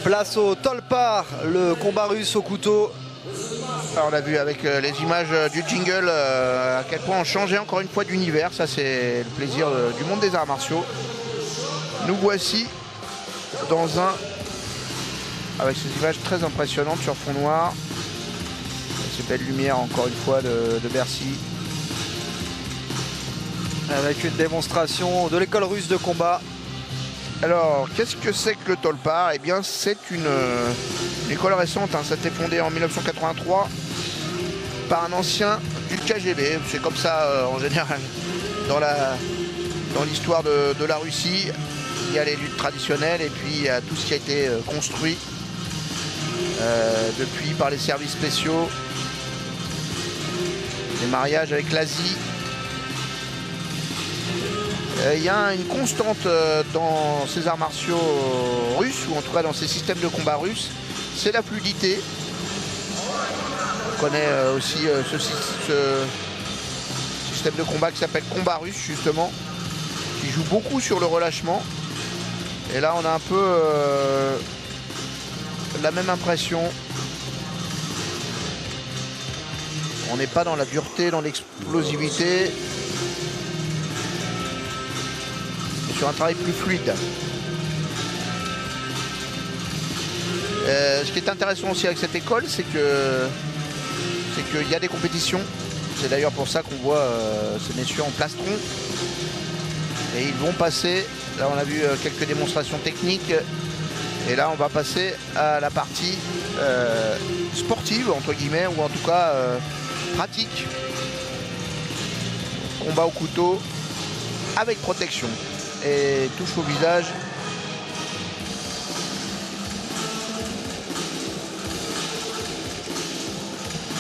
Place au Tolpar, le combat russe au couteau. Alors, on a vu avec les images du jingle à quel point on changeait encore une fois d'univers. Ça, c'est le plaisir du monde des arts martiaux. Nous voici dans avec ces images très impressionnantes sur fond noir. Ces belles lumières encore une fois de Bercy. Avec une démonstration de l'école russe de combat. Alors, qu'est-ce que c'est que le Tolpar? Eh bien, c'est une école récente. Hein. Ça a été fondé en 1983 par un ancien du KGB. C'est comme ça, en général, dans l'histoire de la Russie. Il y a les luttes traditionnelles et puis il y a tout ce qui a été construit depuis par les services spéciaux. Les mariages avec l'Asie. Il y a une constante dans ces arts martiaux russes, ou en tout cas dans ces systèmes de combat russes, c'est la fluidité. On connaît aussi ce système de combat qui s'appelle combat russe, justement, qui joue beaucoup sur le relâchement. Et là, on a un peu la même impression. On n'est pas dans la dureté, dans l'explosivité. Sur un travail plus fluide. Ce qui est intéressant aussi avec cette école, c'est qu'il y a des compétitions. C'est d'ailleurs pour ça qu'on voit ces messieurs en plastron. Et ils vont passer, là on a vu quelques démonstrations techniques. Et là on va passer à la partie sportive, entre guillemets, ou en tout cas pratique. Combat au couteau avec protection. Et touche au visage.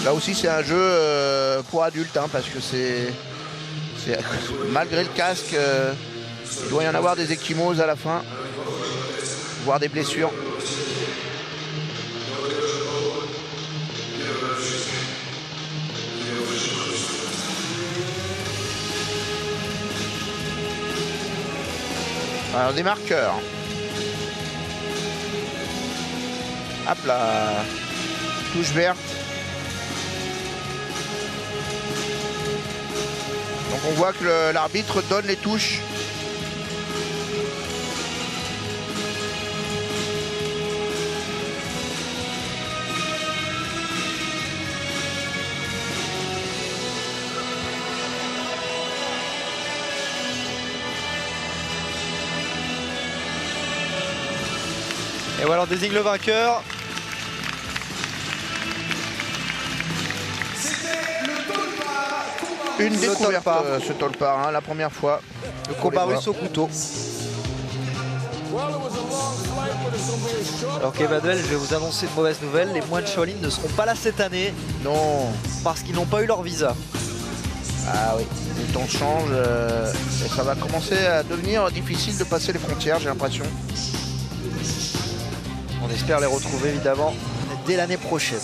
Là aussi c'est un jeu pour adultes, hein, parce que c'est malgré le casque, il doit y en avoir des ecchymoses à la fin, voire des blessures. Alors des marqueurs. Hop là. Touche verte. Donc on voit que l'arbitre donne les touches. Et voilà, on désigne le vainqueur. Une découverte, ce Tolpar, hein, la première fois. Le combat russe au couteau. Alors qu'Emmanuel, je vais vous annoncer une mauvaise nouvelle. Les moines Shaolin ne seront pas là cette année. Non. Parce qu'ils n'ont pas eu leur visa. Ah oui, les temps changent et ça va commencer à devenir difficile de passer les frontières, j'ai l'impression. On espère les retrouver évidemment dès l'année prochaine.